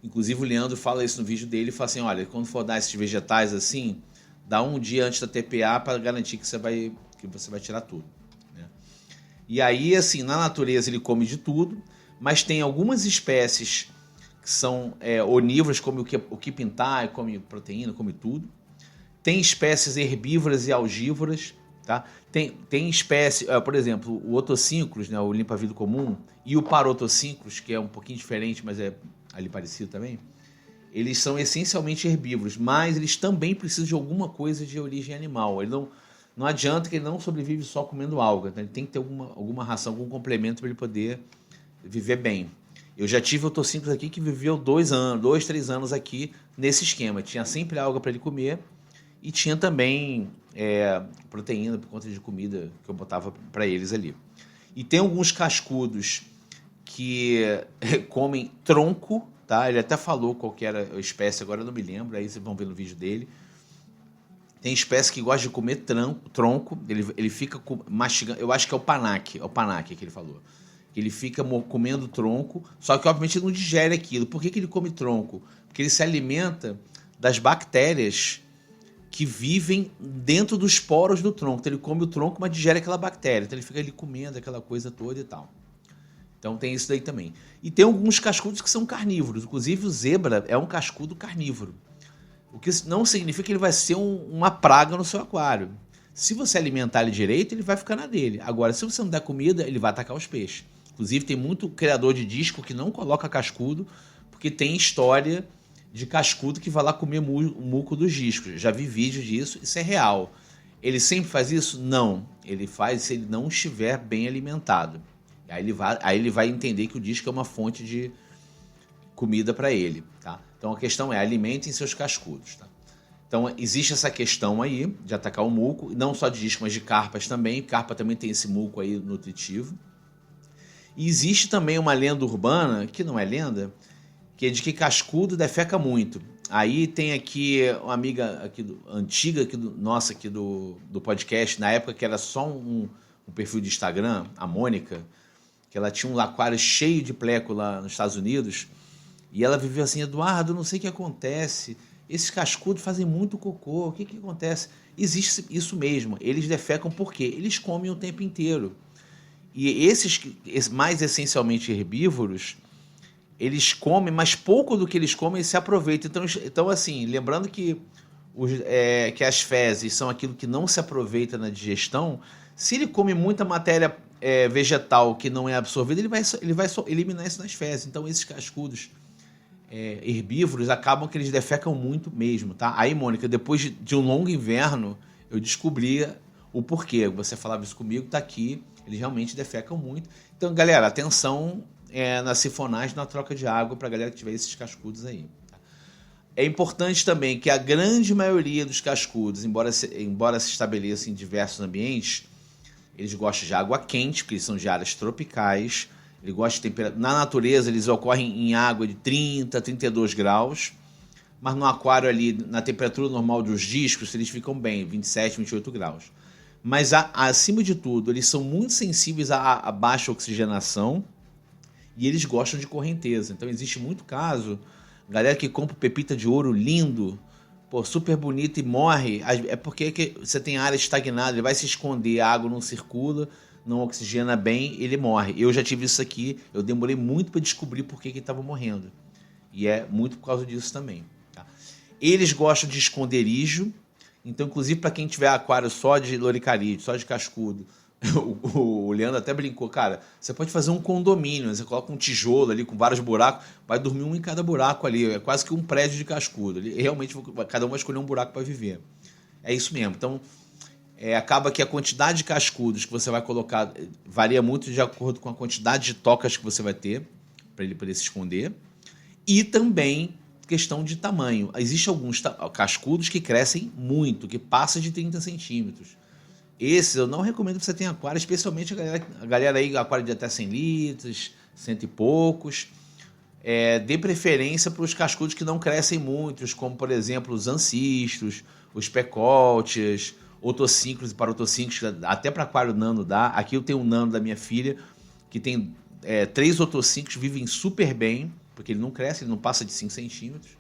Inclusive o Leandro fala isso no vídeo dele, fala assim, olha, quando for dar esses vegetais assim, dá um dia antes da TPA para garantir que você vai tirar tudo, né? E aí, assim, na natureza ele come de tudo, mas tem algumas espécies que são onívoras, como o quipintai, come proteína, come tudo. Tem espécies herbívoras e algívoras, tá? Tem espécies, por exemplo, o Otocinclus, né, o limpa-vidro comum, e o Parotocinclus, que é um pouquinho diferente, mas é ali parecido também, eles são essencialmente herbívoros, mas eles também precisam de alguma coisa de origem animal. Ele não adianta que ele não sobrevive só comendo alga, né? Ele tem que ter alguma ração, algum complemento para ele poder viver bem. Eu já tive Otocinclus aqui que viveu 2, 3 anos aqui nesse esquema. Tinha sempre alga para ele comer e tinha também proteína por conta de comida que eu botava para eles ali. E tem alguns cascudos que comem tronco, tá? Ele até falou qual que era a espécie, agora eu não me lembro, aí vocês vão ver no vídeo dele. Tem espécie que gosta de comer tronco, ele fica mastigando, eu acho que é o panaque que ele falou. Ele fica comendo tronco, só que obviamente ele não digere aquilo. Por que ele come tronco? Porque ele se alimenta das bactérias que vivem dentro dos poros do tronco. Então ele come o tronco, mas digere aquela bactéria. Então ele fica ali comendo aquela coisa toda e tal. Então tem isso daí também. E tem alguns cascudos que são carnívoros. Inclusive o zebra é um cascudo carnívoro. O que não significa que ele vai ser uma praga no seu aquário. Se você alimentar ele direito, ele vai ficar na dele. Agora, se você não der comida, ele vai atacar os peixes. Inclusive tem muito criador de disco que não coloca cascudo, porque tem história de cascudo que vai lá comer o muco dos discos. Já vi vídeos disso, isso é real. Ele sempre faz isso? Não. Ele faz se ele não estiver bem alimentado. Aí ele vai entender que o disco é uma fonte de comida para ele. Tá? Então a questão é, alimentem seus cascudos. Tá? Então existe essa questão aí de atacar o muco, não só de disco, mas de carpas também. Carpa também tem esse muco aí nutritivo. E existe também uma lenda urbana, que não é lenda, que é de que cascudo defeca muito. Aí tem aqui uma amiga aqui antiga nossa aqui do podcast, na época que era só um perfil de Instagram, a Mônica, que ela tinha um aquário cheio de pleco lá nos Estados Unidos, e ela viveu assim, Eduardo, não sei o que acontece, esses cascudos fazem muito cocô, o que acontece? Existe isso mesmo, eles defecam por quê? Eles comem o tempo inteiro. E esses mais essencialmente herbívoros, eles comem, mas pouco do que eles comem eles se aproveitam. Então assim, lembrando que as fezes são aquilo que não se aproveita na digestão, se ele come muita matéria vegetal que não é absorvida, ele vai eliminar isso nas fezes. Então esses cascudos herbívoros acabam que eles defecam muito mesmo, tá? Aí, Mônica, depois de um longo inverno, eu descobri o porquê. Você falava isso comigo, tá aqui, eles realmente defecam muito. Então, galera, atenção na sifonagem, na troca de água para a galera que tiver esses cascudos aí. Tá? É importante também que a grande maioria dos cascudos, embora se estabeleçam em diversos ambientes, eles gostam de água quente, porque eles são de áreas tropicais. Eles gostam de temperatura. Na natureza, eles ocorrem em água de 30, 32 graus. Mas no aquário ali, na temperatura normal dos discos, eles ficam bem, 27, 28 graus. Mas, acima de tudo, eles são muito sensíveis à baixa oxigenação e eles gostam de correnteza. Então, existe muito caso, galera que compra pepita de ouro lindo, super bonito e morre, é porque você tem área estagnada, ele vai se esconder, a água não circula, não oxigena bem, ele morre. Eu já tive isso aqui, eu demorei muito para descobrir por que ele estava morrendo. E é muito por causa disso também. Tá? Eles gostam de esconderijo, então, inclusive, para quem tiver aquário só de loricarídeo, só de cascudo, o Leandro até brincou, cara, você pode fazer um condomínio, você coloca um tijolo ali com vários buracos, vai dormir um em cada buraco ali, é quase que um prédio de cascudo. Realmente, cada um vai escolher um buraco para viver. É isso mesmo. Então, acaba que a quantidade de cascudos que você vai colocar varia muito de acordo com a quantidade de tocas que você vai ter para ele poder se esconder. E também questão de tamanho. Existem alguns cascudos que crescem muito, que passam de 30 centímetros. Esses eu não recomendo que você tenha aquário, especialmente a galera aí, aquário de até 100 litros, 100 e poucos. Dê preferência para os cascudos que não crescem muito, como, por exemplo, os ancistos, os pecoltes, otossíncros e parotossíncros, até para aquário nano dá. Aqui eu tenho um nano da minha filha, que tem 3 otossíncros, vivem super bem, porque ele não cresce, ele não passa de 5 centímetros.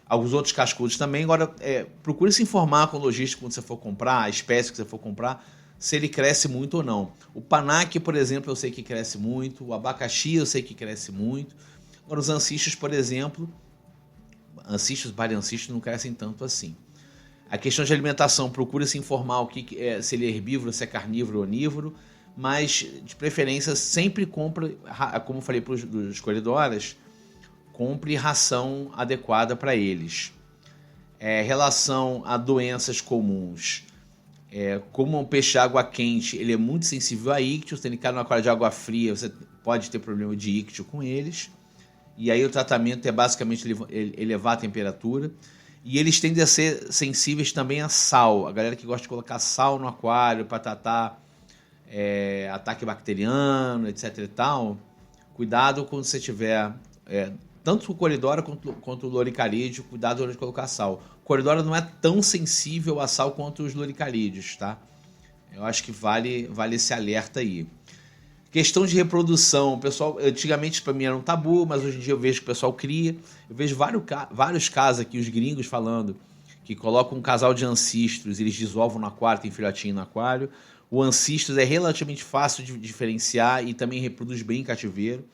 Alguns outros cascudos também. Agora, procure se informar com o lojista quando você for comprar, a espécie que você for comprar, se ele cresce muito ou não. O panaque, por exemplo, eu sei que cresce muito. O abacaxi, eu sei que cresce muito. Agora, os ancistos, por exemplo, ancistos, bariancistos não crescem tanto assim. A questão de alimentação, procure se informar se ele é herbívoro, se é carnívoro ou onívoro, mas, de preferência, sempre compra, como eu falei para os escolhedoras, compre ração adequada para eles. Relação a doenças comuns. Como um peixe de água quente, ele é muito sensível a íctios. Se ele cai numa aquário de água fria, você pode ter problema de íctio com eles. E aí o tratamento é basicamente elevar a temperatura. E eles tendem a ser sensíveis também a sal. A galera que gosta de colocar sal no aquário para tratar ataque bacteriano, etc. e tal. Cuidado quando você tiver... tanto o Coridora quanto o loricarídeo, cuidado na hora de colocar sal. O Coridora não é tão sensível a sal quanto os loricarídeos, tá? Eu acho que vale esse alerta aí. Questão de reprodução, o pessoal, antigamente para mim era um tabu, mas hoje em dia eu vejo que o pessoal cria. Eu vejo vários casos aqui, os gringos falando que colocam um casal de ancistros, eles desovam no aquário, tem filhotinho no aquário. O ancistros é relativamente fácil de diferenciar e também reproduz bem em cativeiro.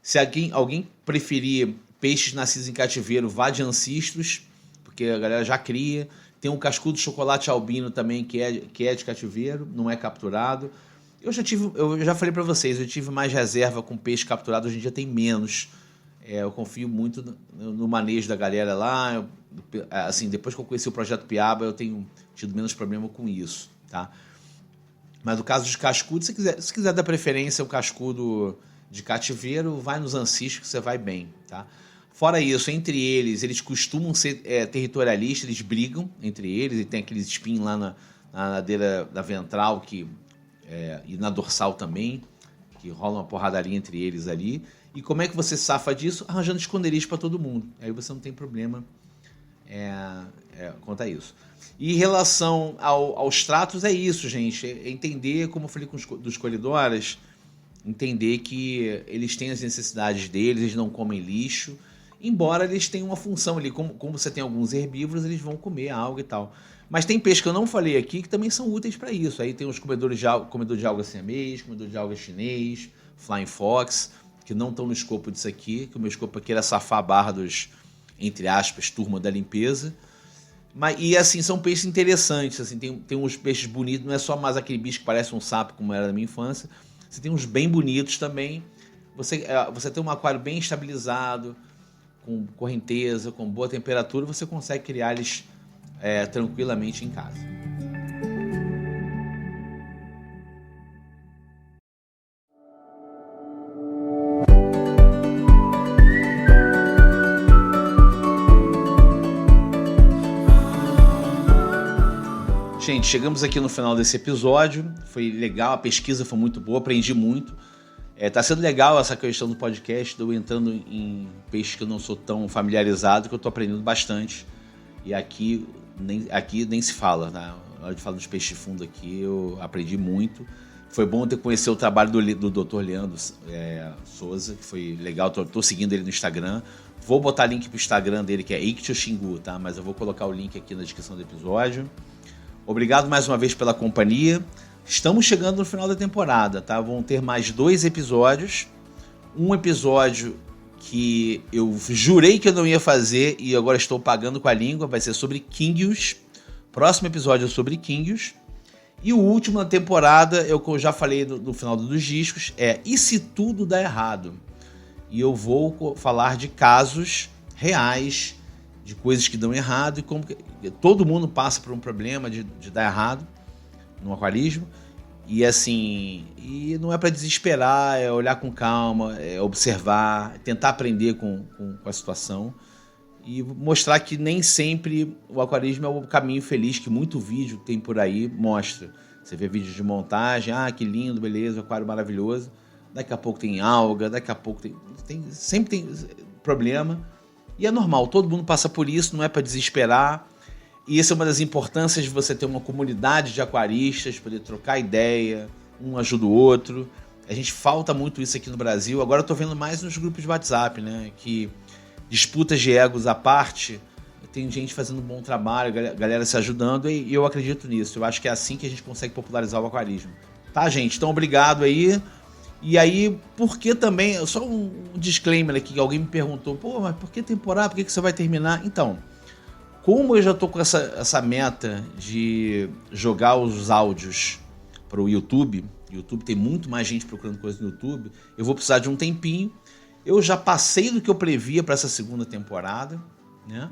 Se alguém preferir peixes nascidos em cativeiro, vá de ancistros, porque a galera já cria. Tem um cascudo de chocolate albino também, que é de cativeiro, não é capturado. Eu já falei para vocês, eu tive mais reserva com peixe capturado, hoje em dia tem menos. Eu confio muito no manejo da galera lá. Assim, depois que eu conheci o Projeto Piaba, eu tenho tido menos problema com isso, tá? Mas no caso dos cascudos, se quiser dar preferência ao cascudo de cativeiro, vai nos ancistros que você vai bem, tá? Fora isso, entre eles costumam ser territorialistas, eles brigam entre eles, e tem aqueles espinhos lá na ladeira da ventral e na dorsal também, que rola uma porradaria entre eles ali. E como é que você safa disso? Arranjando esconderijo para todo mundo. Aí você não tem problema quanto a isso. E em relação aos tratos, é isso, gente. É entender, como eu falei dos colidoras, entender que eles têm as necessidades deles, eles não comem lixo, embora eles tenham uma função ali. Como você tem alguns herbívoros, eles vão comer alga e tal. Mas tem peixes que eu não falei aqui que também são úteis para isso. Aí tem os comedor de alga siamês, comedor de alga chinês, flying fox, que não estão no escopo disso aqui, que o meu escopo aqui era safar a barra dos, entre aspas, turma da limpeza. E assim, são peixes interessantes, assim, tem uns peixes bonitos, não é só mais aquele bicho que parece um sapo, como era na minha infância. Você tem uns bem bonitos também. Você tem um aquário bem estabilizado, com correnteza, com boa temperatura, você consegue criar eles tranquilamente em casa. Gente, chegamos aqui no final desse episódio. Foi legal, a pesquisa foi muito boa, aprendi muito. Tá sendo legal essa questão do podcast, de eu entrando em peixes que eu não sou tão familiarizado, que eu tô aprendendo bastante. E aqui nem se fala, tá? Na hora de falar dos peixes de fundo aqui, eu aprendi muito. Foi bom ter conhecido o trabalho do Dr. Leandro Souza, que foi legal, tô seguindo ele no Instagram. Vou botar link pro Instagram dele, que é Ictio Xingu, tá? Mas eu vou colocar o link aqui na descrição do episódio. Obrigado mais uma vez pela companhia. Estamos chegando no final da temporada, tá? Vão ter mais 2 episódios. Um episódio que eu jurei que eu não ia fazer e agora estou pagando com a língua, vai ser sobre Kingios. Próximo episódio é sobre Kingios. E o último da temporada, eu já falei no final dos discos, E se tudo dá errado? E eu vou falar de casos reais, de coisas que dão errado e como todo mundo passa por um problema de dar errado no aquarismo. E assim, não é para desesperar, é olhar com calma, é observar, tentar aprender com a situação e mostrar que nem sempre o aquarismo é o caminho feliz que muito vídeo tem por aí mostra. Você vê vídeos de montagem, que lindo, beleza, aquário maravilhoso. Daqui a pouco tem alga, daqui a pouco sempre tem problema. E é normal, todo mundo passa por isso, não é para desesperar. E essa é uma das importâncias de você ter uma comunidade de aquaristas, poder trocar ideia, um ajuda o outro. A gente falta muito isso aqui no Brasil. Agora eu tô vendo mais nos grupos de WhatsApp, né? Que disputas de egos à parte, tem gente fazendo um bom trabalho, galera se ajudando, e eu acredito nisso. Eu acho que é assim que a gente consegue popularizar o aquarismo. Tá, gente? Então, obrigado aí. E aí, por que também... Só um disclaimer aqui, que alguém me perguntou, mas por que temporada? Por que você vai terminar? Então, como eu já tô com essa meta de jogar os áudios para o YouTube tem muito mais gente procurando coisa no YouTube, eu vou precisar de um tempinho. Eu já passei do que eu previa para essa segunda temporada, né?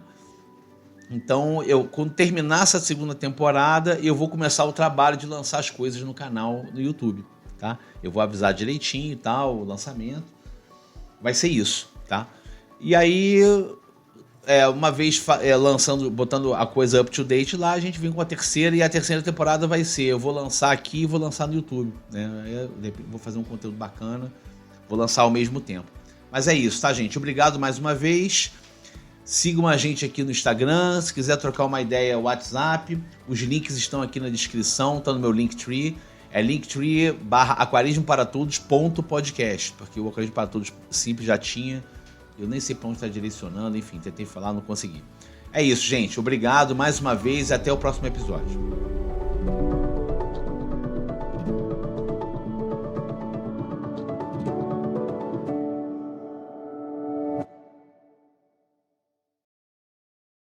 Então, quando terminar essa segunda temporada, eu vou começar o trabalho de lançar as coisas no canal no YouTube, tá? Eu vou avisar direitinho e tal, o lançamento. Vai ser isso, tá? E aí, uma vez botando a coisa up to date lá, a gente vem com a terceira, e a terceira temporada vai ser, eu vou lançar aqui e vou lançar no YouTube, né? Vou fazer um conteúdo bacana, vou lançar ao mesmo tempo. Mas é isso, tá, gente? Obrigado mais uma vez. Sigam a gente aqui no Instagram. Se quiser trocar uma ideia, WhatsApp. Os links estão aqui na descrição, tá no meu Linktree. É linktree.aquarismoparatodos.podcast, porque o Aquarismo para Todos simples já tinha. Eu nem sei para onde está direcionando, enfim, tentei falar, não consegui. É isso, gente. Obrigado mais uma vez e até o próximo episódio.